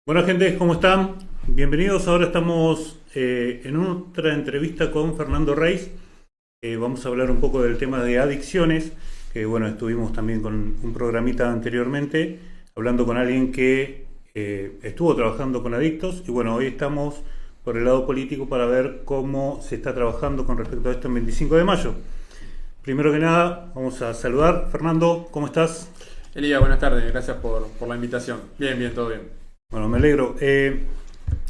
Buena gente, ¿cómo están? Bienvenidos. Ahora estamos en otra entrevista con Fernando Reis. Vamos a hablar un poco del tema de adicciones, que bueno, estuvimos también con un programita anteriormente, hablando con alguien que estuvo trabajando con adictos. Y bueno, hoy estamos por el lado político para ver cómo se está trabajando con respecto a esto en 25 de mayo. Primero que nada, vamos a saludar. Fernando, ¿cómo estás? Elías, buenas tardes, gracias por la invitación. Bien, todo bien. Bueno, me alegro.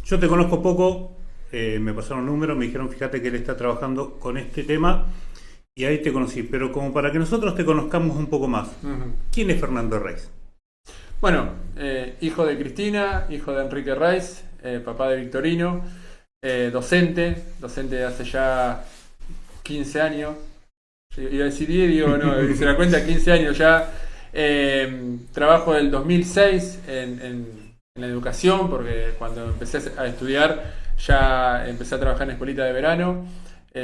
Yo te conozco poco, me pasaron números, me dijeron, fíjate que él está trabajando con este tema y ahí te conocí. Pero como para que nosotros te conozcamos un poco más, ¿quién es Fernando Reis? Bueno, hijo de Cristina, hijo de Enrique Reis, papá de Victorino, docente hace ya 15 años. Iba a decir 10, digo, no, se da cuenta, 15 años ya. Trabajo del 2006 en la educación, porque cuando empecé a estudiar ya empecé a trabajar en escuelita de verano,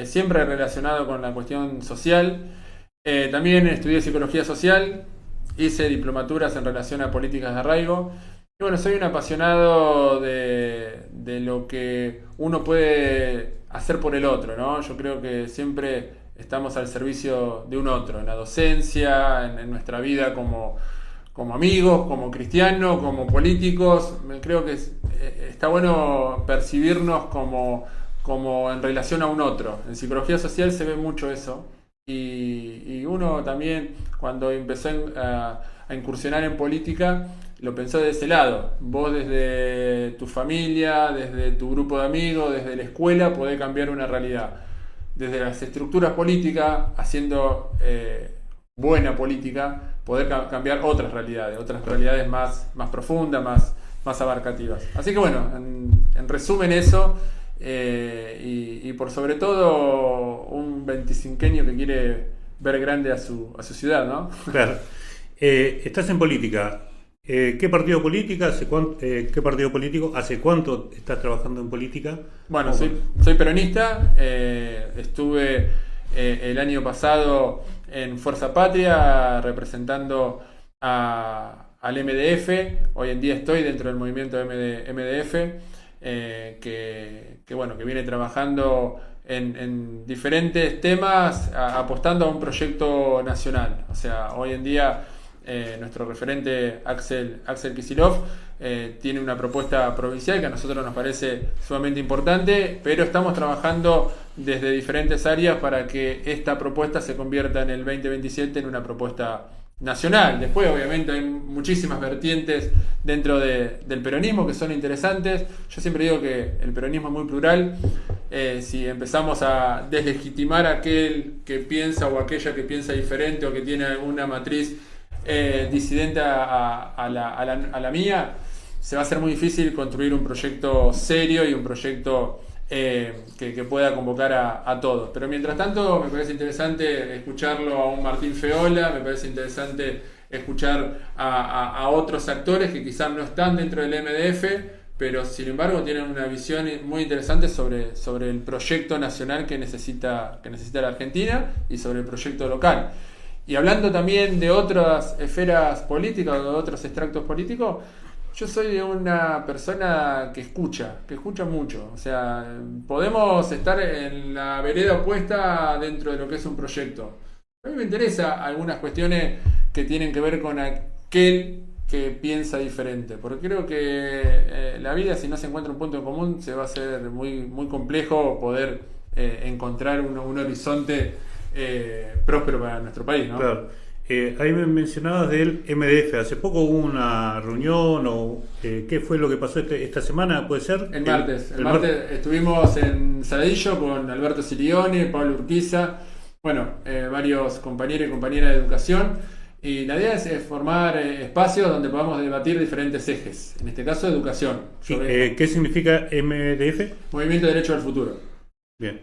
siempre relacionado con la cuestión social. También estudié psicología social, hice diplomaturas en relación a políticas de arraigo. Y bueno, soy un apasionado de lo que uno puede hacer por el otro, ¿no? Yo creo que siempre estamos al servicio de un otro, en la docencia, en nuestra vida como amigos, como cristianos, como políticos. Creo que está bueno percibirnos como en relación a un otro. En psicología social se ve mucho eso. Y uno también, cuando empezó a incursionar en política, lo pensó de ese lado. Vos desde tu familia, desde tu grupo de amigos, desde la escuela, podés cambiar una realidad. Desde las estructuras políticas, haciendo buena política, poder cambiar otras realidades más profundas, más abarcativas. Así que bueno, en resumen eso, y por sobre todo un 25eño que quiere ver grande a su ciudad, ¿no? Claro. Estás en política. ¿Qué partido político? ¿Qué partido político? ¿Hace cuánto estás trabajando en política? Bueno, soy peronista. Estuve el año pasado en Fuerza Patria representando al MDF. Hoy en día estoy dentro del movimiento MDF, que viene trabajando en diferentes temas, apostando a un proyecto nacional. O sea, hoy en día nuestro referente Axel Kicillof tiene una propuesta provincial que a nosotros nos parece sumamente importante, pero estamos trabajando desde diferentes áreas para que esta propuesta se convierta en el 2027 en una propuesta nacional. Después, obviamente, hay muchísimas vertientes dentro del peronismo que son interesantes. Yo siempre digo que el peronismo es muy plural. Si empezamos a deslegitimar a aquel que piensa o aquella que piensa diferente o que tiene alguna matriz disidente a la mía, se va a hacer muy difícil construir un proyecto serio y un proyecto que pueda convocar a todos. Pero mientras tanto me parece interesante escucharlo a un Martín Feola, me parece interesante escuchar a otros actores que quizás no están dentro del MDF, pero sin embargo tienen una visión muy interesante sobre el proyecto nacional que necesita la Argentina y sobre el proyecto local. Y hablando también de otras esferas políticas o de otros extractos políticos, yo soy una persona que escucha mucho. O sea, podemos estar en la vereda opuesta dentro de lo que es un proyecto. A mí me interesan algunas cuestiones que tienen que ver con aquel que piensa diferente, porque creo que la vida, si no se encuentra un punto en común, se va a hacer muy, muy complejo poder encontrar un horizonte próspero para nuestro país, ¿no? Claro. Ahí me mencionabas del MDF. Hace poco hubo una reunión o ¿qué fue lo que pasó esta semana? ¿Puede ser? El martes estuvimos en Saladillo con Alberto Sirione, Pablo Urquiza, varios compañeros y compañeras de educación, y la idea es formar espacios donde podamos debatir diferentes ejes, en este caso educación. ¿Qué significa MDF? Movimiento de Derecho al Futuro. Bien.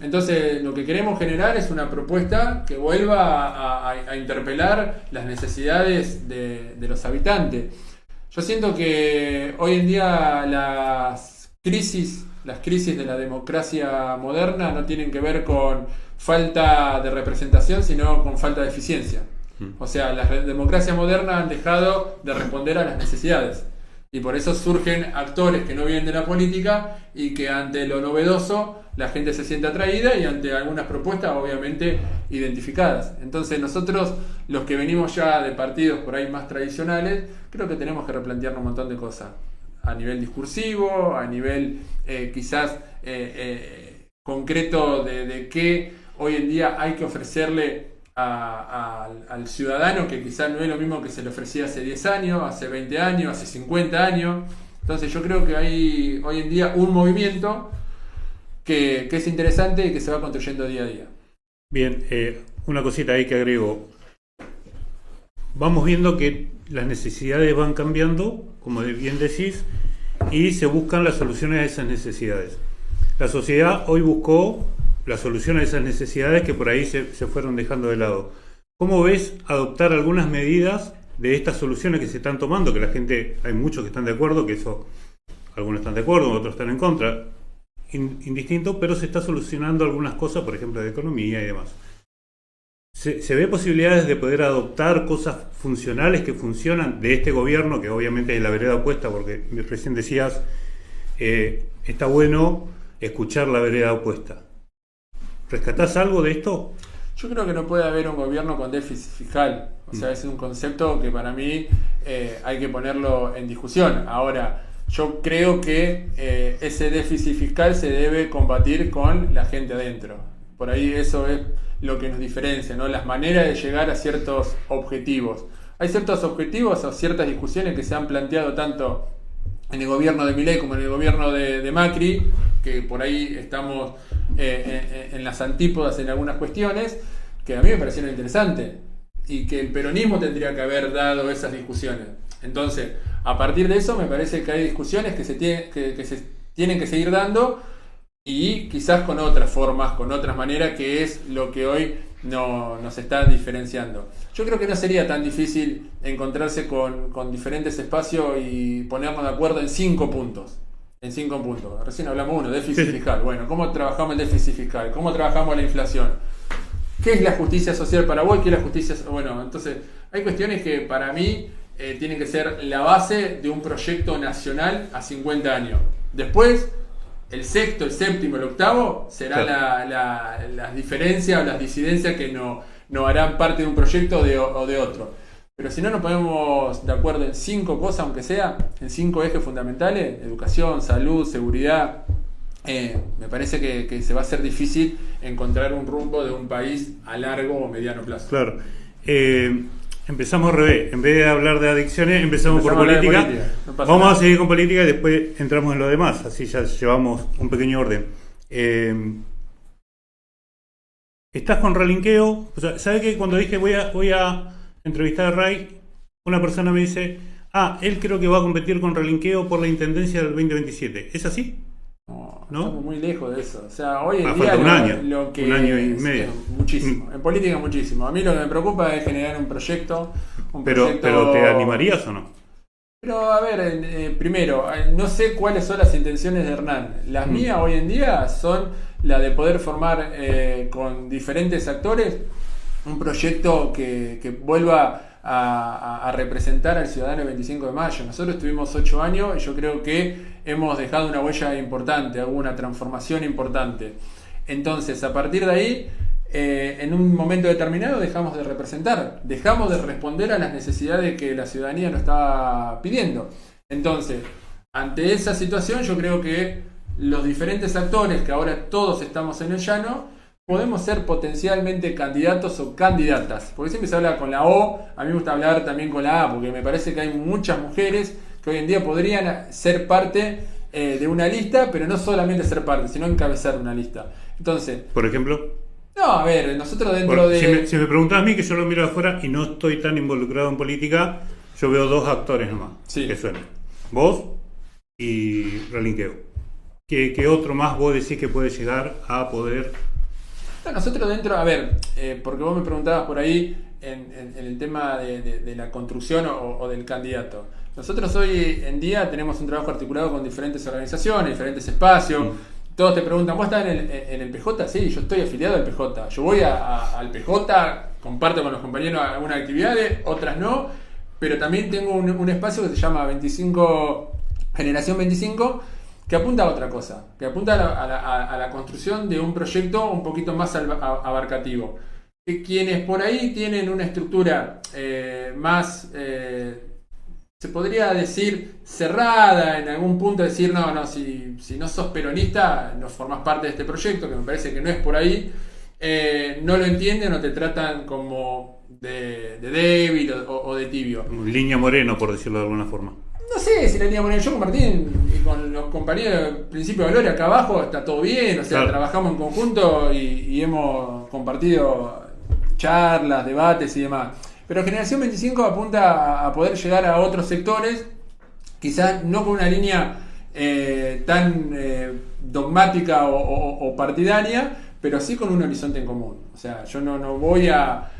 Entonces lo que queremos generar es una propuesta que vuelva a interpelar las necesidades de los habitantes. Yo siento que hoy en día las crisis de la democracia moderna no tienen que ver con falta de representación, sino con falta de eficiencia. O sea, las democracias modernas han dejado de responder a las necesidades. Y por eso surgen actores que no vienen de la política y que ante lo novedoso la gente se siente atraída y ante algunas propuestas obviamente identificadas. Entonces nosotros, los que venimos ya de partidos por ahí más tradicionales, creo que tenemos que replantearnos un montón de cosas. A nivel discursivo, a nivel quizás concreto de qué hoy en día hay que ofrecerle al ciudadano, que quizás no es lo mismo que se le ofrecía hace 10 años, hace 20 años, hace 50 años. Entonces yo creo que hay hoy en día un movimiento que es interesante y que se va construyendo día a día. Bien, una cosita ahí que agrego. Vamos viendo que las necesidades van cambiando, como bien decís, y se buscan las soluciones a esas necesidades. La sociedad hoy buscó la solución a esas necesidades que por ahí se fueron dejando de lado. ¿Cómo ves adoptar algunas medidas de estas soluciones que se están tomando? Que la gente, hay muchos que están de acuerdo, que eso, algunos están de acuerdo, otros están en contra, indistinto, pero se está solucionando algunas cosas, por ejemplo, de economía y demás. ¿Se ve posibilidades de poder adoptar cosas funcionales que funcionan de este gobierno, que obviamente es la vereda opuesta, porque recién decías, está bueno escuchar la vereda opuesta? ¿Rescatás algo de esto? Yo creo que no puede haber un gobierno con déficit fiscal. O sea, es un concepto que para mí hay que ponerlo en discusión. Ahora, yo creo que ese déficit fiscal se debe combatir con la gente adentro. Por ahí eso es lo que nos diferencia, ¿no? Las maneras de llegar a ciertos objetivos. Hay ciertos objetivos o ciertas discusiones que se han planteado tanto en el gobierno de Milei como en el gobierno de Macri, que por ahí estamos en las antípodas en algunas cuestiones, que a mí me parecieron interesantes y que el peronismo tendría que haber dado esas discusiones. Entonces, a partir de eso me parece que hay discusiones que se tienen que seguir dando, y quizás con otras formas, con otras maneras, que es lo que hoy nos está diferenciando. Yo creo que no sería tan difícil encontrarse con diferentes espacios y ponernos de acuerdo en 5 puntos. En 5 puntos. Recién hablamos uno, déficit fiscal. Bueno, ¿cómo trabajamos el déficit fiscal? ¿Cómo trabajamos la inflación? ¿Qué es la justicia social para vos? ¿Qué es la justicia? Bueno, entonces hay cuestiones que para mí tienen que ser la base de un proyecto nacional a 50 años. Después, el sexto, el séptimo, el octavo será las diferencias o las disidencias que no harán parte de un proyecto o de otro. Pero si no nos ponemos de acuerdo en 5 cosas, aunque sea, en 5 ejes fundamentales: educación, salud, seguridad, me parece que se va a hacer difícil encontrar un rumbo de un país a largo o mediano plazo. Claro. Empezamos al revés. En vez de hablar de adicciones, empezamos por política. No vamos nada. A seguir con política y después entramos en lo demás. Así ya llevamos un pequeño orden. Estás con relinqueo. O sea, ¿sabes que cuando dije voy a entrevistar a Ray, una persona me dice, él creo que va a competir con relinqueo por la intendencia del 2027? ¿Es así? No, estamos muy lejos de eso. O sea, hoy en día lo que un año y medio. Muchísimo. En política muchísimo. A mí lo que me preocupa es generar un proyecto. Pero ¿te animarías o no? Pero a ver, primero, no sé cuáles son las intenciones de Hernán. Las mías hoy en día son la de poder formar con diferentes actores un proyecto que vuelva a representar al ciudadano el 25 de mayo. Nosotros estuvimos 8 años y yo creo que hemos dejado una huella importante, alguna transformación importante. Entonces, a partir de ahí, en un momento determinado dejamos de representar, dejamos de responder a las necesidades que la ciudadanía nos estaba pidiendo. Entonces, ante esa situación, yo creo que los diferentes actores, que ahora todos estamos en el llano, podemos ser potencialmente candidatos o candidatas. Porque siempre se habla con la O, a mí me gusta hablar también con la A, porque me parece que hay muchas mujeres que hoy en día podrían ser parte de una lista, pero no solamente ser parte, sino encabezar una lista. Entonces, por ejemplo, no, a ver, nosotros dentro de... Si me preguntas a mí, que yo lo miro de afuera y no estoy tan involucrado en política, yo veo 2 actores nomás que suenan. Vos y relinqueo. ¿Qué otro más vos decís que puede llegar a poder? Nosotros dentro, a ver, porque vos me preguntabas por ahí en el tema de la construcción o del candidato. Nosotros hoy en día tenemos un trabajo articulado con diferentes organizaciones, diferentes espacios. Todos te preguntan, ¿vos estás en el PJ? Sí, yo estoy afiliado al PJ. Yo voy al PJ, comparto con los compañeros algunas actividades, otras no. pero también tengo un espacio que se llama Generación 25, que apunta a otra cosa, que apunta a la construcción de un proyecto un poquito más abarcativo. Quienes por ahí tienen una estructura más, se podría decir, cerrada, en algún punto decir, no, si no sos peronista, no formás parte de este proyecto, que me parece que no es por ahí, no lo entienden o te tratan como de débil o de tibio. Línea Moreno, por decirlo de alguna forma. No sé si la línea Moreno, yo con Martín y con los compañeros del Principio de Valores acá abajo está todo bien, o sea, claro, trabajamos en conjunto y hemos compartido charlas, debates y demás. Pero Generación 25 apunta a poder llegar a otros sectores, quizás no con una línea tan dogmática o partidaria, pero sí con un horizonte en común. O sea, yo no voy a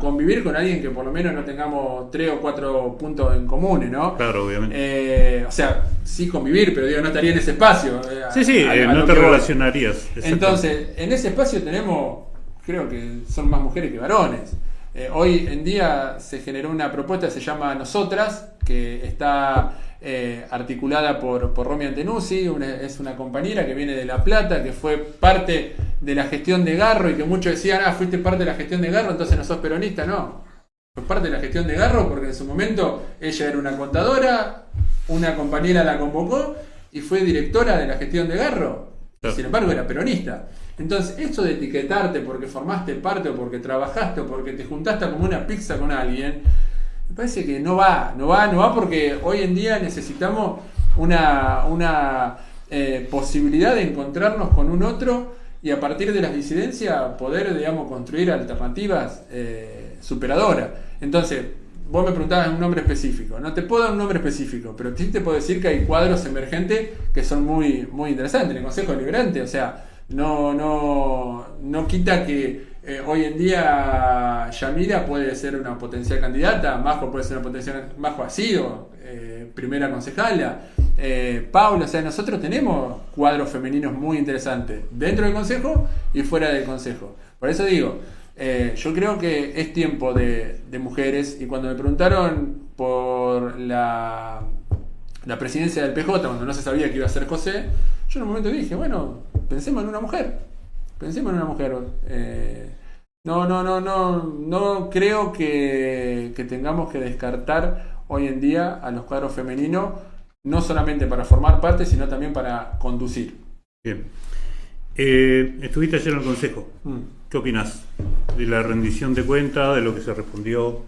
convivir con alguien que por lo menos no tengamos 3 o 4 puntos en común, ¿no? Claro, obviamente. O sea, sí convivir, pero digo, no estaría en ese espacio. Sí, no te relacionarías. Entonces, en ese espacio tenemos, creo que son más mujeres que varones. Hoy en día se generó una propuesta que se llama Nosotras, que está articulada por Romy Antenuzzi, es una compañera que viene de La Plata, que fue parte de la gestión de Garro y que muchos decían, fuiste parte de la gestión de Garro, entonces no sos peronista. No, fue parte de la gestión de Garro porque en su momento ella era una contadora, una compañera la convocó y fue directora de la gestión de Garro, y sin embargo era peronista. Entonces, esto de etiquetarte porque formaste parte o porque trabajaste o porque te juntaste como una pizza con alguien, me parece que no va porque hoy en día necesitamos una posibilidad de encontrarnos con un otro y a partir de las disidencias poder, digamos, construir alternativas superadoras. Entonces, vos me preguntabas un nombre específico. No te puedo dar un nombre específico, pero sí te puedo decir que hay cuadros emergentes que son muy, muy interesantes. En el Consejo Deliberante, o sea, no quita que hoy en día Yamila puede ser una potencial candidata, Majo puede ser una potencial, Majo ha sido primera concejala, Paula, o sea, nosotros tenemos cuadros femeninos muy interesantes dentro del Consejo y fuera del Consejo. Por eso digo, yo creo que es tiempo de mujeres, y cuando me preguntaron por la presidencia del PJ, cuando no se sabía que iba a ser José, yo en un momento dije, bueno, pensemos en una mujer. No creo que tengamos que descartar hoy en día a los cuadros femeninos, no solamente para formar parte, sino también para conducir. Bien. Estuviste ayer en el Consejo. ¿Qué opinás de la rendición de cuentas, de lo que se respondió?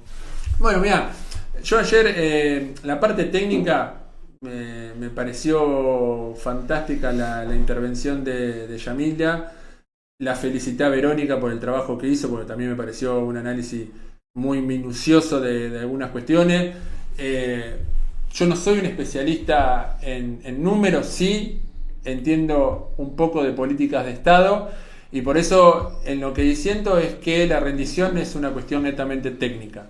Bueno, mira, yo ayer la parte técnica me pareció fantástica la intervención de Yamila. La felicité a Verónica por el trabajo que hizo, porque también me pareció un análisis muy minucioso de algunas cuestiones. Yo no soy un especialista en números, sí entiendo un poco de políticas de Estado, y por eso en lo que siento es que la rendición es una cuestión netamente técnica.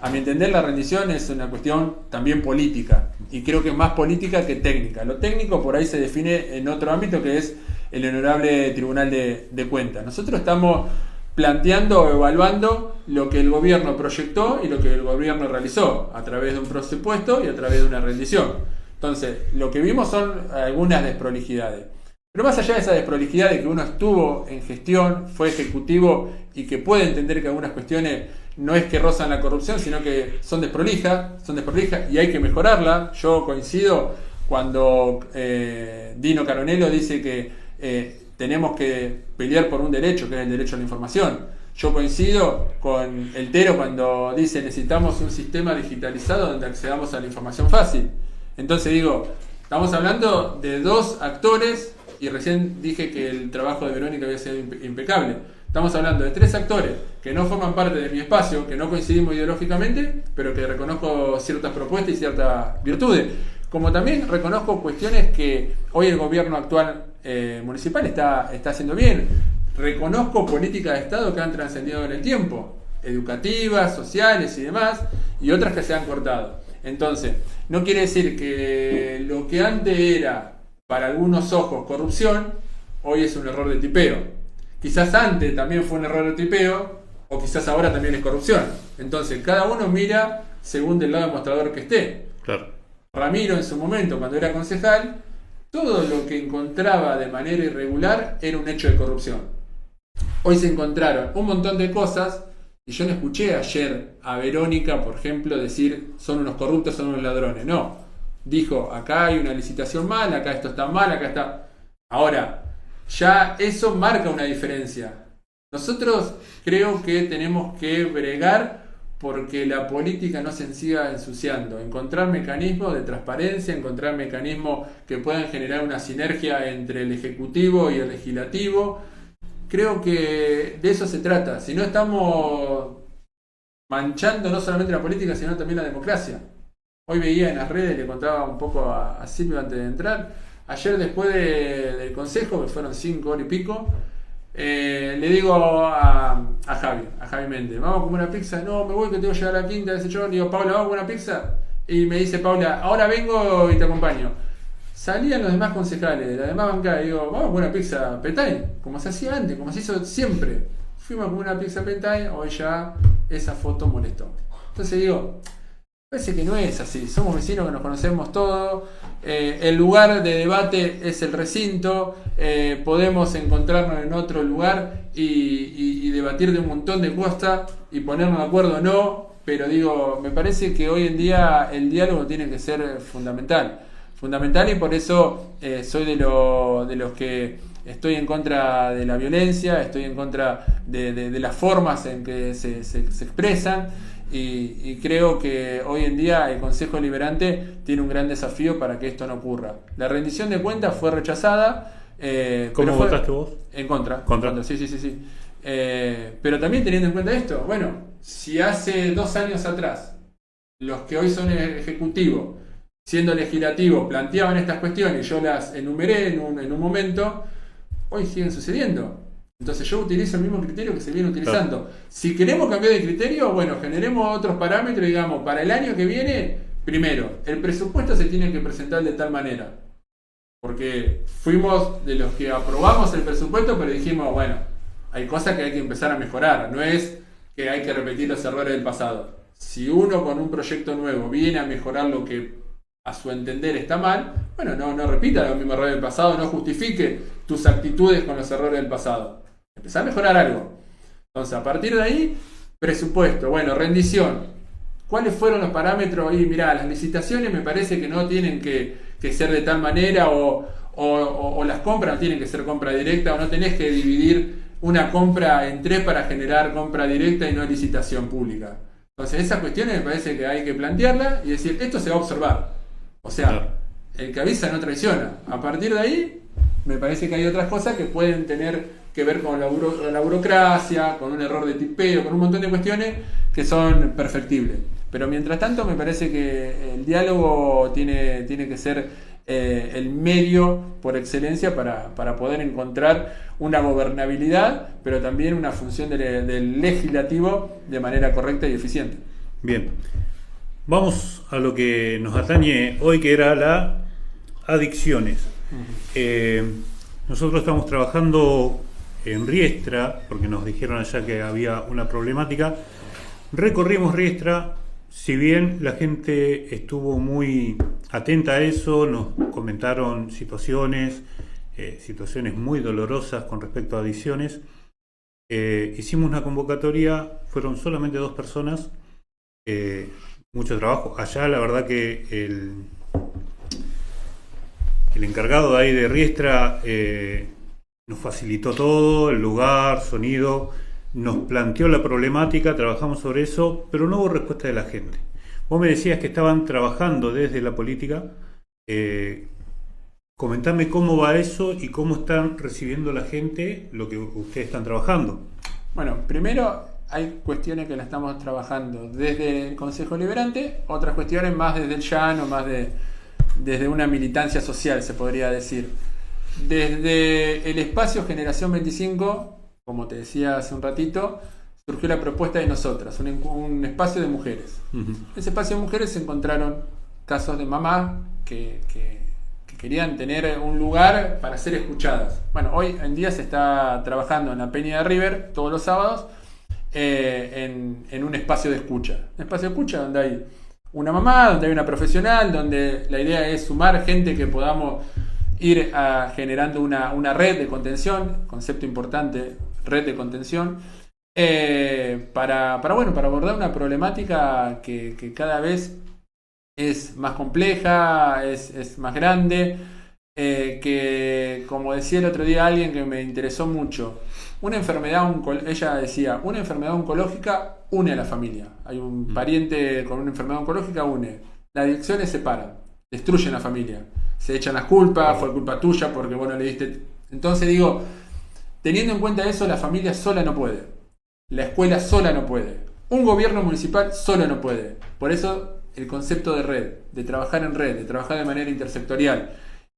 A mi entender, la rendición es una cuestión también política, y creo que es más política que técnica. Lo técnico por ahí se define en otro ámbito, que es el Honorable Tribunal de Cuentas. Nosotros estamos planteando o evaluando lo que el gobierno proyectó y lo que el gobierno realizó a través de un presupuesto y a través de una rendición. Entonces, lo que vimos son algunas desprolijidades. Pero más allá de esa desprolijidad de que uno estuvo en gestión, fue ejecutivo y que puede entender que algunas cuestiones no es que rozan la corrupción, sino que son desprolijas y hay que mejorarla. Yo coincido cuando Dino Caronello dice que tenemos que pelear por un derecho, que es el derecho a la información. Yo coincido con el Tero cuando dice necesitamos un sistema digitalizado donde accedamos a la información fácil. Entonces digo, estamos hablando de dos actores, y recién dije que el trabajo de Verónica había sido impecable. Estamos hablando de 3 actores que no forman parte de mi espacio, que no coincidimos ideológicamente, pero que reconozco ciertas propuestas y ciertas virtudes. Como también reconozco cuestiones que hoy el gobierno actual municipal está haciendo bien. Reconozco políticas de Estado que han trascendido en el tiempo, educativas, sociales y demás, y otras que se han cortado. Entonces, no quiere decir que lo que antes era para algunos ojos corrupción, hoy es un error de tipeo. Quizás antes también fue un error de tipeo, o quizás ahora también es corrupción. Entonces, cada uno mira según del lado demostrador que esté. Claro. Ramiro en su momento, cuando era concejal, todo lo que encontraba de manera irregular era un hecho de corrupción. Hoy se encontraron un montón de cosas y yo no escuché ayer a Verónica, por ejemplo, decir son unos corruptos, son unos ladrones. No, dijo acá hay una licitación mal, acá esto está mal, acá está... Ahora, ya eso marca una diferencia. Nosotros creo que tenemos que bregar porque la política no se siga ensuciando, encontrar mecanismos de transparencia, encontrar mecanismos que puedan generar una sinergia entre el Ejecutivo y el Legislativo. Creo que de eso se trata, si no estamos manchando no solamente la política, sino también la democracia. Hoy veía en las redes, le contaba un poco a Silvio antes de entrar, ayer después del consejo, que fueron 5 horas y pico, le digo a Javi Méndez, vamos a comer una pizza. No, me voy que tengo que llegar a la quinta, ese yo. Le digo, Paula, vamos a comer una pizza. Y me dice Paula, ahora vengo y te acompaño. Salían los demás concejales, la demás bancada, y digo, vamos a comer una pizza Petay, como se hacía antes, como se hizo siempre. Fuimos a comer una pizza Petay, hoy ya esa foto molestó. Entonces digo, parece que no es así, somos vecinos que nos conocemos todos, el lugar de debate es el recinto, podemos encontrarnos en otro lugar y debatir de un montón de cosas y ponernos de acuerdo o no, pero digo, me parece que hoy en día el diálogo tiene que ser fundamental y por eso soy de los que estoy en contra de la violencia, estoy en contra de las formas en que se expresan. Y creo que hoy en día el Consejo Deliberante tiene un gran desafío para que esto no ocurra. La rendición de cuentas fue rechazada. ¿Cómo votaste vos? En contra. ¿Contra? Sí. Pero también teniendo en cuenta esto, bueno, si hace 2 años atrás los que hoy son el Ejecutivo, siendo legislativo, planteaban estas cuestiones y yo las enumeré en un momento, hoy siguen sucediendo. Entonces yo utilizo el mismo criterio que se viene utilizando. Claro. Si queremos cambiar de criterio, bueno, generemos otros parámetros, digamos, para el año que viene, primero, el presupuesto se tiene que presentar de tal manera. Porque fuimos de los que aprobamos el presupuesto, pero dijimos, bueno, hay cosas que hay que empezar a mejorar. No es que hay que repetir los errores del pasado. Si uno con un proyecto nuevo viene a mejorar lo que a su entender está mal, bueno, no repita los mismos errores del pasado, no justifique tus actitudes con los errores del pasado. Empezar a mejorar algo. Entonces, a partir de ahí, presupuesto, bueno, rendición. ¿Cuáles fueron los parámetros? Y mirá, las licitaciones me parece que no tienen que ser de tal manera o las compras no tienen que ser compra directa o no tenés que dividir una compra en 3 para generar compra directa y no licitación pública. Entonces, esas cuestiones me parece que hay que plantearlas y decir, esto se va a observar. O sea, el que avisa no traiciona. A partir de ahí, me parece que hay otras cosas que pueden tener que ver con la burocracia, con un error de tipeo, con un montón de cuestiones que son perfectibles. Pero mientras tanto me parece que el diálogo tiene que ser el medio por excelencia para poder encontrar una gobernabilidad, pero también una función del legislativo de manera correcta y eficiente. Bien, vamos a lo que nos atañe hoy, que era las adicciones. Nosotros estamos trabajando en Riestra, porque nos dijeron allá que había una problemática. Recorrimos Riestra, si bien la gente estuvo muy atenta a eso, nos comentaron situaciones muy dolorosas con respecto a adicciones. Hicimos una convocatoria, fueron solamente 2 personas, mucho trabajo. Allá la verdad que el encargado de ahí de Riestra nos facilitó todo, el lugar, sonido, nos planteó la problemática, trabajamos sobre eso, pero no hubo respuesta de la gente. Vos me decías que estaban trabajando desde la política. Comentame cómo va eso y cómo están recibiendo la gente lo que ustedes están trabajando. Bueno, primero hay cuestiones que la estamos trabajando desde el Consejo Deliberante, otras cuestiones más desde el llano, más desde una militancia social, se podría decir. Desde el espacio Generación 25, como te decía hace un ratito, surgió la propuesta de nosotras, un espacio de mujeres. Uh-huh. En ese espacio de mujeres se encontraron casos de mamás que querían tener un lugar para ser escuchadas. Bueno, hoy en día se está trabajando en la Peña de River todos los sábados en un espacio de escucha. Un espacio de escucha donde hay una mamá, donde hay una profesional, donde la idea es sumar gente que podamos ir generando una red de contención, concepto importante, red de contención, para abordar una problemática que cada vez es más compleja, es más grande, que, como decía el otro día alguien que me interesó mucho, ella decía, una enfermedad oncológica une a la familia. Hay un pariente con una enfermedad oncológica, une. Las adicciones separan, destruyen la familia. Se echan las culpas, fue culpa tuya porque vos no le diste. Entonces digo, teniendo en cuenta eso, la familia sola no puede. La escuela sola no puede. Un gobierno municipal solo no puede. Por eso el concepto de red, de trabajar en red, de trabajar de manera intersectorial.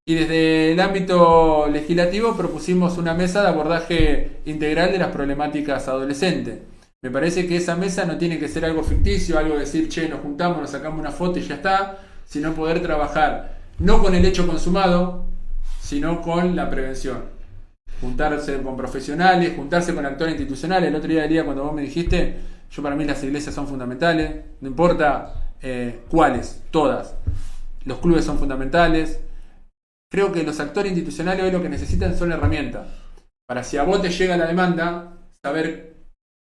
Y desde el ámbito legislativo propusimos una mesa de abordaje integral de las problemáticas adolescentes. Me parece que esa mesa no tiene que ser algo ficticio, algo de decir, che, nos juntamos, nos sacamos una foto y ya está, sino poder trabajar no con el hecho consumado, sino con la prevención. Juntarse con profesionales, juntarse con actores institucionales. El otro día cuando vos me dijiste, para mí las iglesias son fundamentales, no importa cuáles, todas. Los clubes son fundamentales. Creo que los actores institucionales hoy lo que necesitan son herramientas. Para si a vos te llega la demanda, saber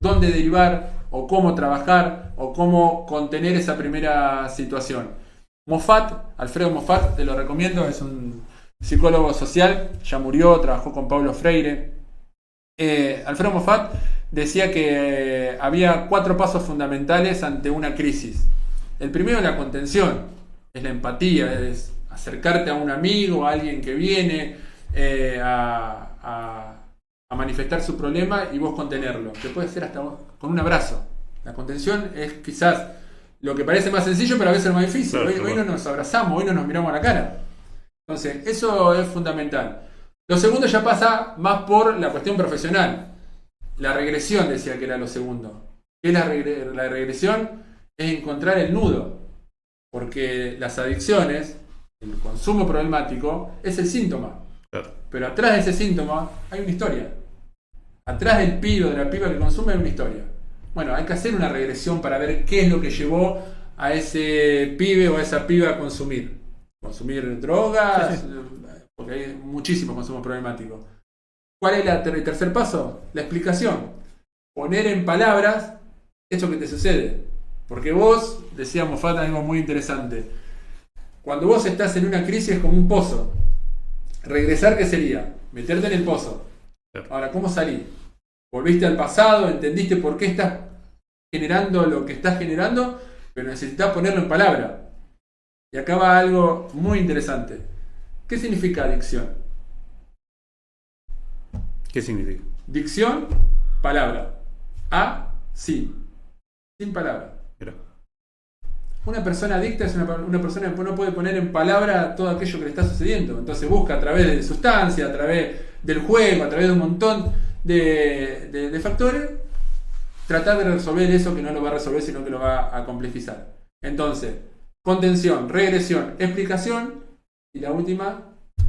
dónde derivar, o cómo trabajar, o cómo contener esa primera situación. Alfredo Moffat, te lo recomiendo, es un psicólogo social, ya murió, trabajó con Paulo Freire. Alfredo Moffat decía que había 4 pasos fundamentales ante una crisis. El primero es la contención, es la empatía, es acercarte a un amigo, a alguien que viene a manifestar su problema y vos contenerlo, que puede ser hasta con un abrazo. La contención es quizás lo que parece más sencillo, pero a veces es más difícil. Claro, hoy no nos abrazamos, hoy no nos miramos a la cara. Entonces, eso es fundamental. Lo segundo ya pasa más por la cuestión profesional. La regresión, decía que era lo segundo. ¿Qué es la regresión? Es encontrar el nudo. Porque las adicciones, el consumo problemático, es el síntoma. Claro. Pero atrás de ese síntoma hay una historia. Atrás del pibe o de la piba que consume hay una historia. Bueno, hay que hacer una regresión para ver qué es lo que llevó a ese pibe o a esa piba a consumir. Consumir drogas, sí. Porque hay muchísimo consumo problemático. ¿Cuál es el tercer paso? La explicación. Poner en palabras esto que te sucede. Porque vos, decíamos, falta algo muy interesante. Cuando vos estás en una crisis es como un pozo. Regresar, ¿qué sería? Meterte en el pozo. Ahora, ¿cómo salir? Volviste al pasado, entendiste por qué estás generando lo que estás generando, pero necesitas ponerlo en palabra. Y acá va algo muy interesante. ¿Qué significa adicción? ¿Qué significa? Dicción, palabra. Sí. Sin palabra. Pero. Una persona adicta es una persona que no puede poner en palabra todo aquello que le está sucediendo. Entonces busca a través de sustancias, a través del juego, a través de un montón de factores, tratar de resolver eso que no lo va a resolver, sino que lo va a complejizar. Entonces, contención, regresión, explicación y la última,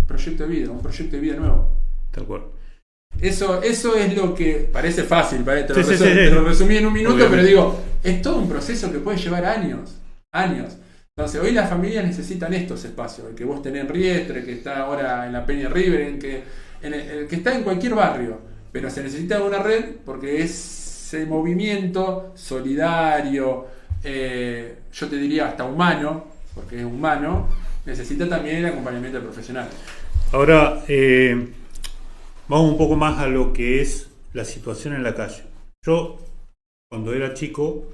proyecto de vida, un proyecto de vida nuevo. Tal cual. Eso es lo que parece fácil, ¿vale? Te lo resumí en un minuto, obviamente. Pero digo, es todo un proceso que puede llevar años. Entonces, hoy las familias necesitan estos espacios, el que vos tenés en Riestre, el que está ahora en la Peña River, el que está en cualquier barrio, pero se necesita una red porque ese movimiento solidario, yo te diría hasta humano, porque es humano, necesita también el acompañamiento profesional. Ahora, vamos un poco más a lo que es la situación en la calle. Yo, cuando era chico,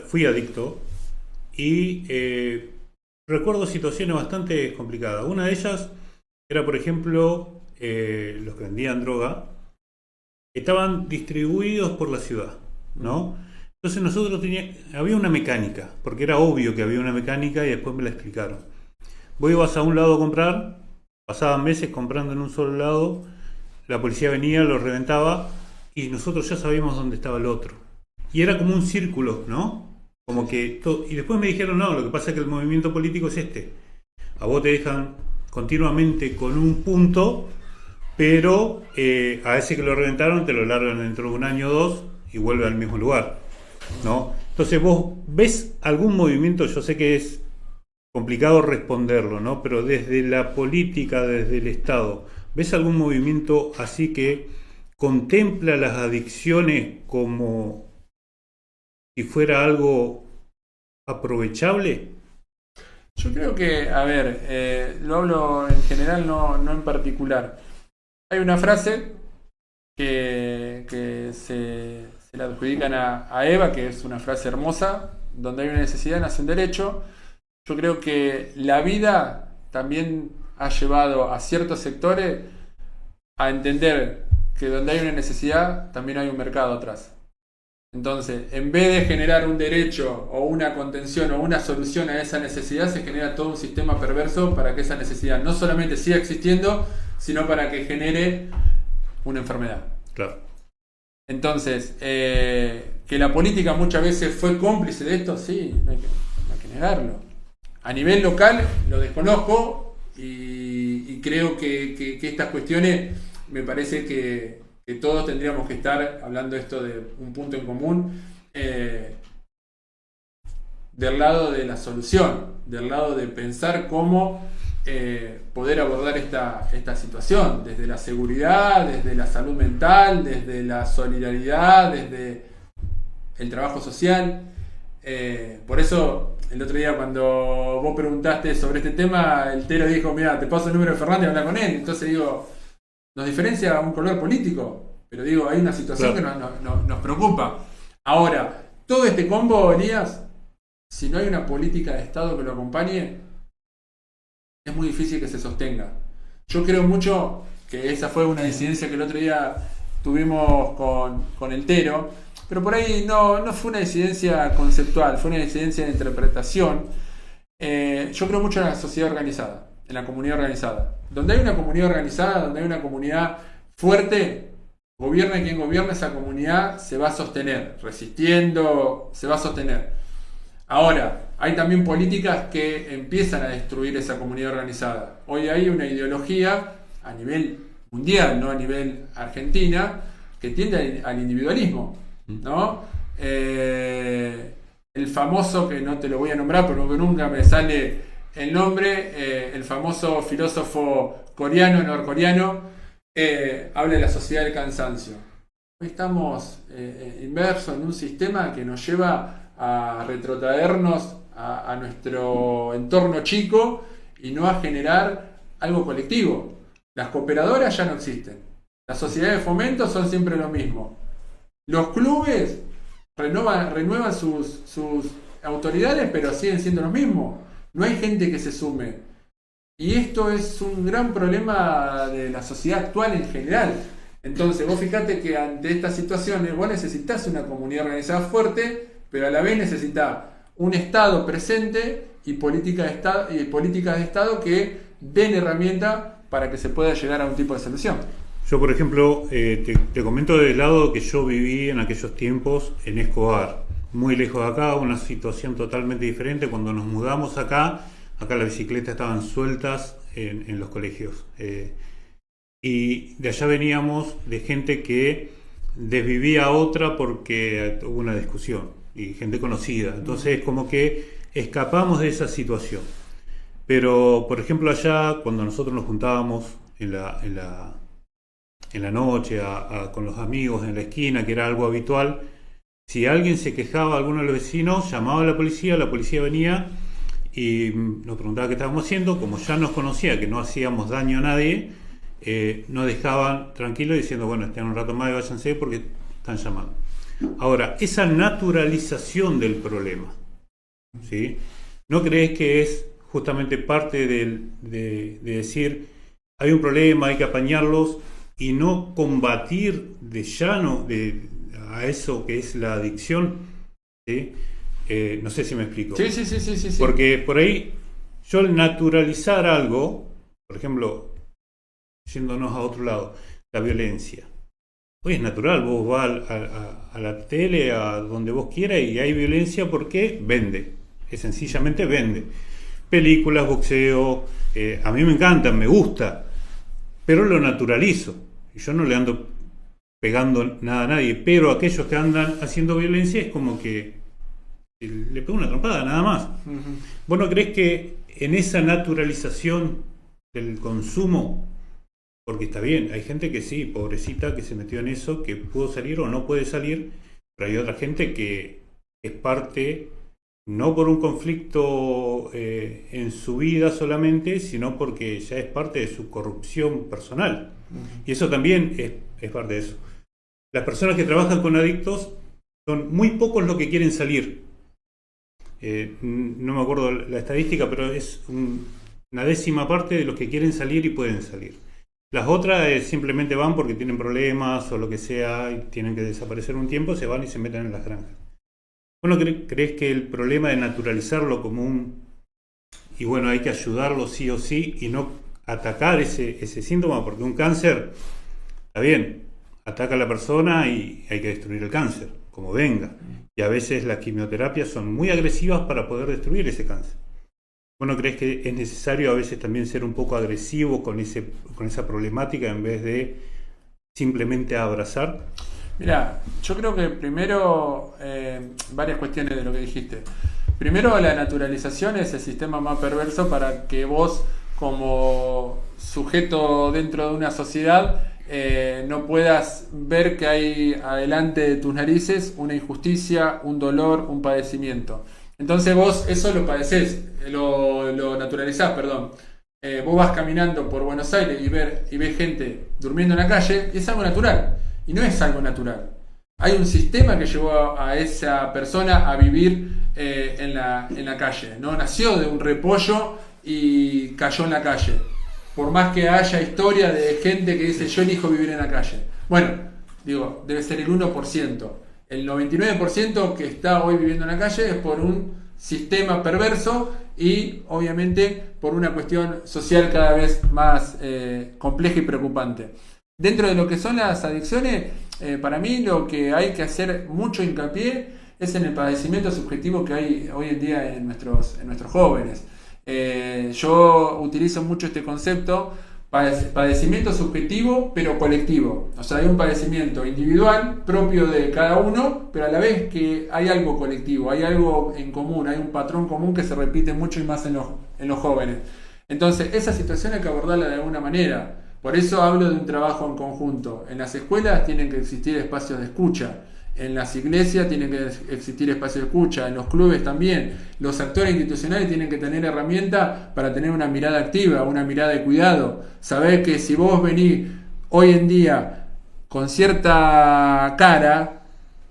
fui adicto y recuerdo situaciones bastante complicadas. Una de ellas era, por ejemplo, los que vendían droga estaban distribuidos por la ciudad, ¿no? Entonces nosotros había una mecánica, porque era obvio que había una mecánica y después me la explicaron. Vos ibas a un lado a comprar, pasaban meses comprando en un solo lado, la policía venía, lo reventaba y nosotros ya sabíamos dónde estaba el otro. Y era como un círculo, ¿no? Como que y después me dijeron, no, lo que pasa es que el movimiento político es este. A vos te dejan continuamente con un punto, pero a ese que lo reventaron te lo largan dentro de un año o dos y vuelve al mismo lugar, ¿no? Entonces vos ves algún movimiento, yo sé que es complicado responderlo, ¿no? Pero desde la política, desde el Estado, ¿ves algún movimiento así que contempla las adicciones como si fuera algo aprovechable? Yo creo que, a ver, lo hablo en general, no en particular. Hay una frase que se la adjudican a Eva, que es una frase hermosa: donde hay una necesidad nace un derecho. Yo creo que la vida también ha llevado a ciertos sectores a entender que donde hay una necesidad también hay un mercado atrás. Entonces, en vez de generar un derecho o una contención o una solución a esa necesidad, se genera todo un sistema perverso para que esa necesidad no solamente siga existiendo, sino para que genere una enfermedad. Claro. Entonces, que la política muchas veces fue cómplice de esto, sí, no hay que negarlo. A nivel local lo desconozco y creo que estas cuestiones, me parece que todos tendríamos que estar hablando esto de un punto en común, del lado de la solución, del lado de pensar cómo poder abordar esta situación, desde la seguridad, desde la salud mental, desde la solidaridad, desde el trabajo social. Por eso, el otro día cuando vos preguntaste sobre este tema, el Tero dijo: mira, te paso el número de Fernández y habla con él. Entonces digo, nos diferencia un color político, pero digo, hay una situación que nos preocupa. Ahora, todo este combo, Elías, si no hay una política de Estado que lo acompañe, es muy difícil que se sostenga. Yo creo mucho que esa fue una disidencia que el otro día tuvimos con el Tero, pero por ahí no fue una disidencia conceptual, fue una disidencia de interpretación. Yo creo mucho en la sociedad organizada, en la comunidad organizada. Donde hay una comunidad organizada, donde hay una comunidad fuerte, gobierne quien gobierne, esa comunidad se va a sostener, resistiendo, se va a sostener. Ahora, hay también políticas que empiezan a destruir esa comunidad organizada. Hoy hay una ideología a nivel mundial, no a nivel Argentina, que tiende al individualismo, ¿no? El famoso, que no te lo voy a nombrar porque nunca me sale el nombre, el famoso filósofo coreano, norcoreano, habla de la sociedad del cansancio. Hoy estamos inmersos en un sistema que nos lleva a retrotraernos a nuestro entorno chico y no a generar algo colectivo. Las cooperadoras ya no existen. Las sociedades de fomento son siempre lo mismo. Los clubes renuevan sus autoridades, pero siguen siendo los mismos. No hay gente que se sume. Y esto es un gran problema de la sociedad actual en general. Entonces, vos fijate que ante estas situaciones vos necesitas una comunidad organizada fuerte, pero a la vez necesitas un Estado presente y políticas de Estado que den herramientas para que se pueda llegar a un tipo de solución. Yo, por ejemplo, te comento del lado que yo viví en aquellos tiempos en Escobar, muy lejos de acá, una situación totalmente diferente. Cuando nos mudamos acá las bicicletas estaban sueltas en los colegios. Y de allá veníamos de gente que desvivía a otra porque hubo una discusión, y gente conocida. Entonces, como que escapamos de esa situación. Pero, por ejemplo, allá, cuando nosotros nos juntábamos en la noche con los amigos en la esquina, que era algo habitual, si alguien se quejaba, alguno de los vecinos llamaba a la policía venía y nos preguntaba qué estábamos haciendo. Como ya nos conocía que no hacíamos daño a nadie, nos dejaban tranquilos diciendo: bueno, estén un rato más y váyanse porque están llamando. Ahora, esa naturalización del problema, ¿sí? ¿No crees que es justamente parte de decir hay un problema, hay que apañarlos y no combatir de llano a eso que es la adicción? ¿Sí? No sé si me explico. Sí. Porque por ahí, yo al naturalizar algo, por ejemplo, yéndonos a otro lado, la violencia. Hoy es natural, vos vas a la tele, a donde vos quieras, y hay violencia porque vende. Es sencillamente vende. Películas, boxeo, a mí me encantan, me gusta, pero lo naturalizo. Y yo no le ando pegando nada a nadie, pero aquellos que andan haciendo violencia es como que le pega una trompada, nada más. Ujú. ¿Vos no creés que en esa naturalización del consumo, porque está bien, hay gente que sí, pobrecita, que se metió en eso, que pudo salir o no puede salir, pero hay otra gente que es parte, no por un conflicto en su vida solamente, sino porque ya es parte de su corrupción personal. Y eso también es parte de eso. Las personas que trabajan con adictos son muy pocos los que quieren salir. No me acuerdo la estadística, pero es una décima parte de los que quieren salir y pueden salir. Las otras simplemente van porque tienen problemas o lo que sea y tienen que desaparecer un tiempo, se van y se meten en las granjas. ¿Vos no crees que el problema de naturalizarlo como y bueno, hay que ayudarlo sí o sí y no atacar ese síntoma? Porque un cáncer, está bien, ataca a la persona y hay que destruir el cáncer, como venga. Y a veces las quimioterapias son muy agresivas para poder destruir ese cáncer. ¿Vos no crees que es necesario a veces también ser un poco agresivo con esa problemática en vez de simplemente abrazar? Mira, yo creo que primero, varias cuestiones de lo que dijiste. Primero, la naturalización es el sistema más perverso para que vos, como sujeto dentro de una sociedad, no puedas ver que hay adelante de tus narices una injusticia, un dolor, un padecimiento. Entonces vos eso lo padecés, lo naturalizás, perdón. Vos vas caminando por Buenos Aires y ves gente durmiendo en la calle y es algo natural. Y no es algo natural. Hay un sistema que llevó a esa persona a vivir en la calle, ¿no? Nació de un repollo y cayó en la calle. Por más que haya historia de gente que dice yo elijo vivir en la calle. Bueno, digo, debe ser el 1%. El 99% que está hoy viviendo en la calle es por un sistema perverso y obviamente por una cuestión social cada vez más compleja y preocupante. Dentro de lo que son las adicciones, para mí lo que hay que hacer mucho hincapié es en el padecimiento subjetivo que hay hoy en día en nuestros jóvenes. Yo utilizo mucho este concepto, padecimiento subjetivo pero colectivo. O sea, hay un padecimiento individual propio de cada uno, pero a la vez que hay algo colectivo, hay algo en común, hay un patrón común que se repite mucho y más en los jóvenes. Entonces, esa situación hay que abordarla de alguna manera. Por eso hablo de un trabajo en conjunto. En las escuelas tienen que existir espacios de escucha. En las iglesias tienen que existir espacios de escucha. En los clubes también. Los actores institucionales tienen que tener herramientas para tener una mirada activa, una mirada de cuidado. Saber que si vos venís hoy en día con cierta cara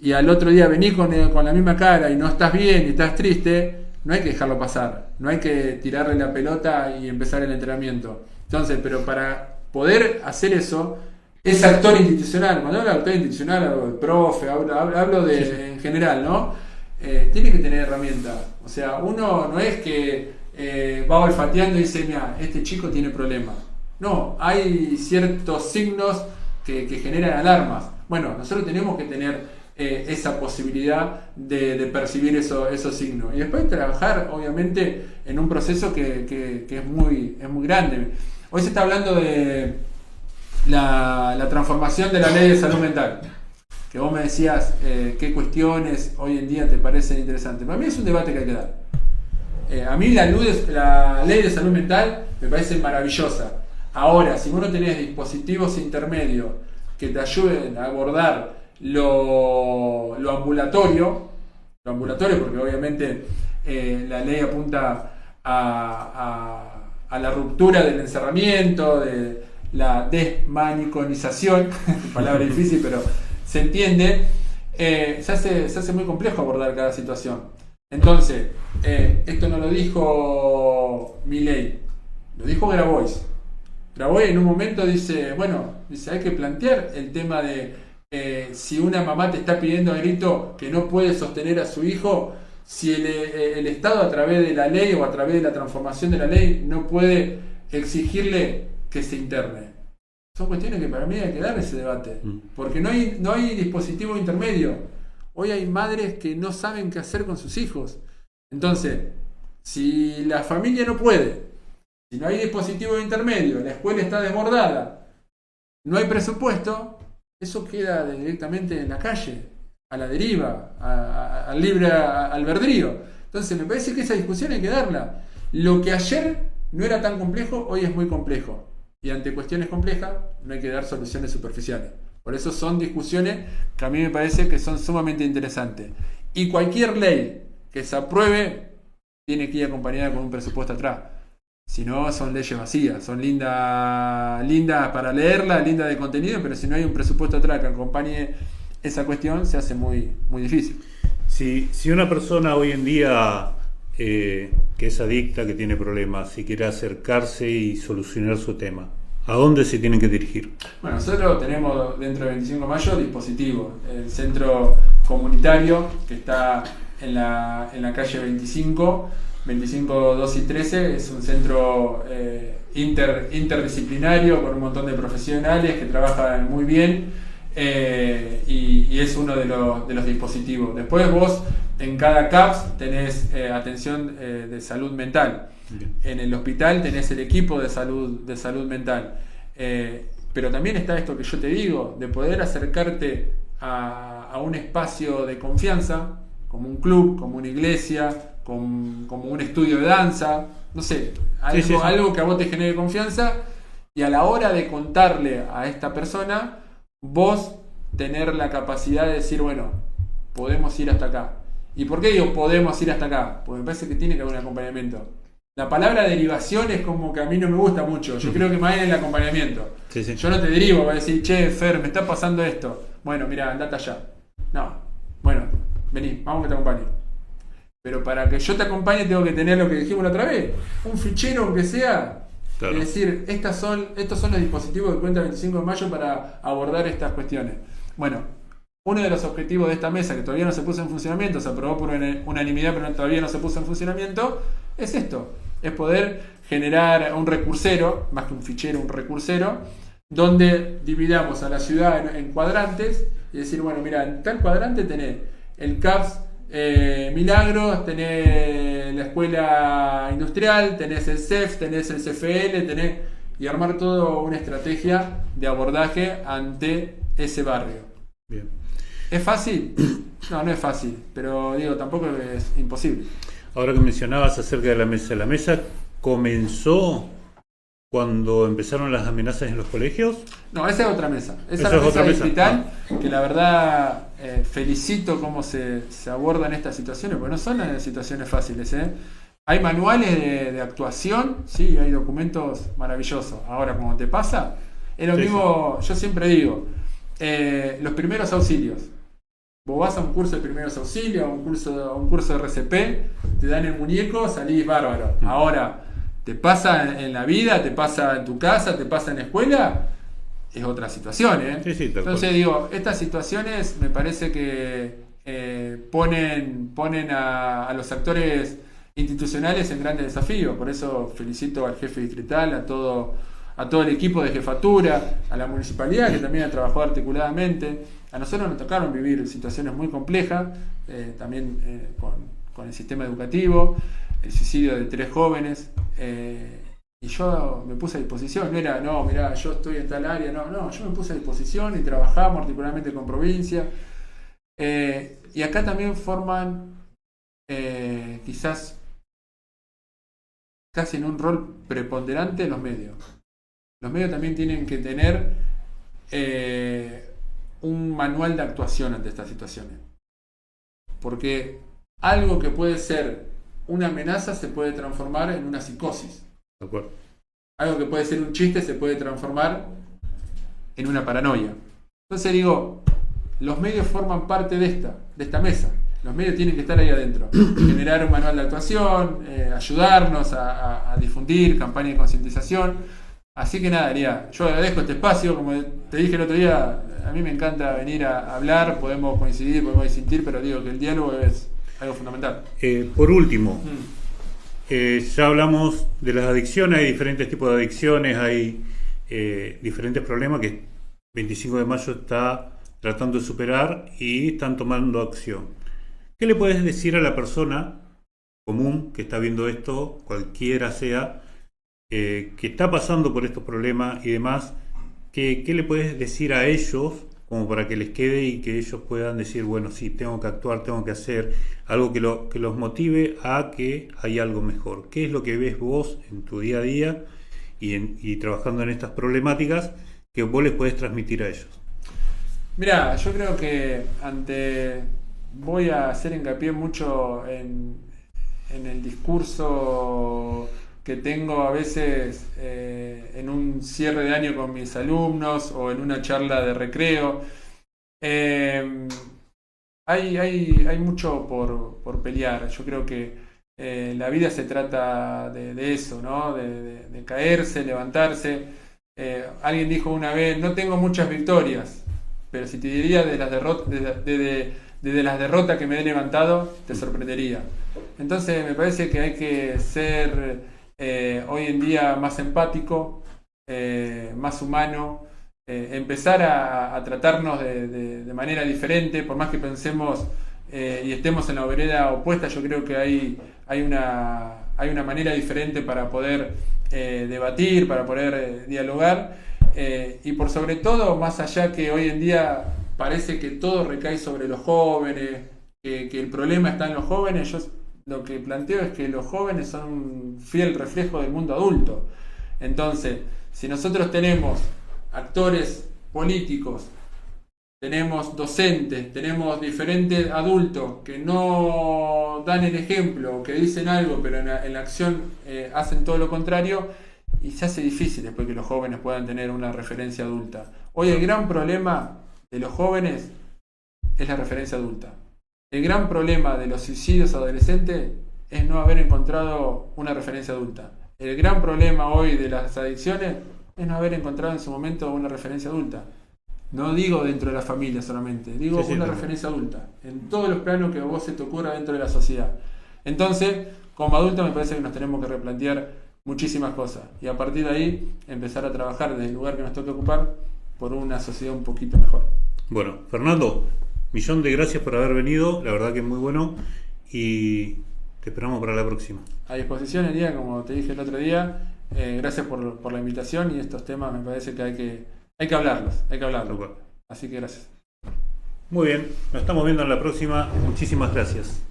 y al otro día venís con la misma cara y no estás bien y estás triste, no hay que dejarlo pasar. No hay que tirarle la pelota y empezar el entrenamiento. Entonces, pero para poder hacer eso, es actor institucional. Cuando hablo de actor institucional, hablo de profe, hablo de en general, ¿no? Tiene que tener herramientas. O sea, uno no es que va olfateando y dice, mira, este chico tiene problemas. No, hay ciertos signos que generan alarmas. Bueno, nosotros tenemos que tener esa posibilidad de percibir esos signos. Y después trabajar, obviamente, en un proceso que es muy grande. Hoy se está hablando de la transformación de la ley de salud mental, que vos me decías qué cuestiones hoy en día te parecen interesantes. Para mí es un debate que hay que dar. A mí la ley de salud mental me parece maravillosa. Ahora, si vos no tenés dispositivos intermedios que te ayuden a abordar lo ambulatorio, porque obviamente la ley apunta a la ruptura del encerramiento, de la desmaniconización, palabra difícil, pero se entiende, se hace muy complejo abordar cada situación. Entonces, esto no lo dijo Milei, lo dijo Grabois. Grabois en un momento dice, hay que plantear el tema de si una mamá te está pidiendo a grito que no puede sostener a su hijo, si el Estado a través de la ley o a través de la transformación de la ley no puede exigirle que se interne. Son cuestiones que para mí hay que dar ese debate, porque no hay dispositivo intermedio. Hoy hay madres que no saben qué hacer con sus hijos. Entonces, si la familia no puede, si no hay dispositivo intermedio, la escuela está desbordada, no hay presupuesto, eso queda directamente en la calle, a la deriva, al libre albedrío. Entonces me parece que esa discusión hay que darla. Lo que ayer no era tan complejo, hoy es muy complejo. Y ante cuestiones complejas no hay que dar soluciones superficiales. Por eso son discusiones que a mí me parece que son sumamente interesantes. Y cualquier ley que se apruebe tiene que ir acompañada con un presupuesto atrás. Si no, son leyes vacías, son lindas para leerlas, lindas de contenido, pero si no hay un presupuesto atrás que acompañe esa cuestión, se hace muy, muy difícil. Si una persona hoy en día que es adicta, que tiene problemas, si quiere acercarse y solucionar su tema, ¿a dónde se tienen que dirigir? Bueno, nosotros tenemos dentro de 25 de mayo dispositivos. El centro comunitario que está en la calle 25, 2 y 13, es un centro interdisciplinario con un montón de profesionales que trabajan muy bien y es uno de los dispositivos. Después vos en cada CAPS tenés atención de salud mental. Bien. En el hospital tenés el equipo de salud mental. Pero también está esto que yo te digo, de poder acercarte a un espacio de confianza, como un club, como una iglesia, como un estudio de danza, no sé, algo que a vos te genere confianza, y a la hora de contarle a esta persona, vos tener la capacidad de decir, bueno, podemos ir hasta acá. ¿Y por qué digo podemos ir hasta acá? Porque me parece que tiene que haber un acompañamiento. La palabra derivación es como que a mí no me gusta mucho. Yo creo que más en el acompañamiento. Sí. Yo no te derivo, voy a decir, che, Fer, me está pasando esto. Bueno, mira, andate allá. No. Bueno, vení, vamos que te acompañe. Pero para que yo te acompañe tengo que tener lo que dijimos la otra vez. Un fichero, aunque sea. Claro. Es decir, estos son los dispositivos que cuenta el 25 de mayo para abordar estas cuestiones. Bueno, uno de los objetivos de esta mesa, que todavía no se puso en funcionamiento, se aprobó por unanimidad, pero todavía no se puso en funcionamiento, es esto. Es poder generar un recursero, más que un fichero, un recursero, donde dividamos a la ciudad en cuadrantes y decir, bueno, mira, en tal cuadrante tenés el CAPS Milagros, tenés la escuela industrial, tenés el CEF, tenés el CFL, y armar toda una estrategia de abordaje ante ese barrio. Bien. ¿Es fácil? No, no es fácil, pero digo, tampoco es imposible. Ahora que mencionabas acerca de la mesa comenzó cuando empezaron las amenazas en los colegios. No, esa es otra mesa. Esa es la mesa digital, que la verdad felicito cómo se abordan estas situaciones, porque no son situaciones fáciles. Hay manuales de actuación, sí, hay documentos maravillosos. Ahora, como te pasa, es lo mismo, yo siempre digo, los primeros auxilios. Vos vas a un curso de primeros auxilios, a un curso de RCP, te dan el muñeco, salís bárbaro. Ahora, te pasa en la vida, te pasa en tu casa, te pasa en la escuela, es otra situación, Sí, entonces digo, estas situaciones me parece que ponen a los actores institucionales en grandes desafíos. Por eso felicito al jefe distrital, a todo el equipo de jefatura, a la municipalidad que también ha trabajado articuladamente. A nosotros nos tocaron vivir situaciones muy complejas, también con el sistema educativo, el suicidio de 3 jóvenes, y yo me puse a disposición. No era, no, mirá, yo estoy en tal área, no, yo me puse a disposición y trabajamos articuladamente con provincia. Y acá también forman quizás casi en un rol preponderante los medios. Los medios también tienen que tener un manual de actuación ante estas situaciones. Porque algo que puede ser una amenaza se puede transformar en una psicosis. De acuerdo. Algo que puede ser un chiste se puede transformar en una paranoia. Entonces digo, los medios forman parte de esta mesa. Los medios tienen que estar ahí adentro. Generar un manual de actuación, ayudarnos a difundir campañas de concientización. Así que nada, Elia, yo agradezco este espacio. Como te dije el otro día, a mí me encanta venir a hablar, podemos coincidir, podemos disentir, pero digo que el diálogo es algo fundamental. Por último, ya hablamos de las adicciones, hay diferentes tipos de adicciones, hay diferentes problemas que 25 de mayo está tratando de superar y están tomando acción. ¿Qué le puedes decir a la persona común que está viendo esto, cualquiera sea, que está pasando por estos problemas y demás? ¿Qué le puedes decir a ellos como para que les quede y que ellos puedan decir, bueno, sí, tengo que actuar, tengo que hacer algo que los motive a que hay algo mejor? ¿Qué es lo que ves vos en tu día a día y trabajando en estas problemáticas que vos les podés transmitir a ellos? Mira, yo creo que voy a hacer hincapié mucho en el discurso que tengo a veces en un cierre de año con mis alumnos o en una charla de recreo. Hay mucho por pelear. Yo creo que la vida se trata de eso, ¿no? De caerse, levantarse. Alguien dijo una vez, no tengo muchas victorias, pero si te diría de las las derrotas que me he levantado, te sorprendería. Entonces me parece que hay que ser hoy en día más empático, más humano, empezar a tratarnos de manera diferente, por más que pensemos y estemos en la vereda opuesta. Yo creo que hay una manera diferente para poder debatir, para poder dialogar, y por sobre todo, más allá que hoy en día parece que todo recae sobre los jóvenes, que el problema está en los jóvenes. Yo lo que planteo es que los jóvenes son un fiel reflejo del mundo adulto. Entonces, si nosotros tenemos actores políticos, tenemos docentes, tenemos diferentes adultos que no dan el ejemplo, que dicen algo, pero en la acción hacen todo lo contrario, y se hace difícil después que los jóvenes puedan tener una referencia adulta. Hoy el gran problema de los jóvenes es la referencia adulta. El gran problema de los suicidios adolescentes es no haber encontrado una referencia adulta. El gran problema hoy de las adicciones es no haber encontrado en su momento una referencia adulta. No digo dentro de la familia solamente, digo una referencia adulta, en todos los planos que a vos se te ocurra dentro de la sociedad. Entonces, como adultos me parece que nos tenemos que replantear muchísimas cosas y a partir de ahí empezar a trabajar desde el lugar que nos toque ocupar por una sociedad un poquito mejor. Bueno, Fernando, millón de gracias por haber venido, la verdad que es muy bueno y te esperamos para la próxima. A disposición, Elías, como te dije el otro día, gracias por la invitación, y estos temas me parece que hay que hablarlos. Así que gracias. Muy bien, nos estamos viendo en la próxima. Muchísimas gracias.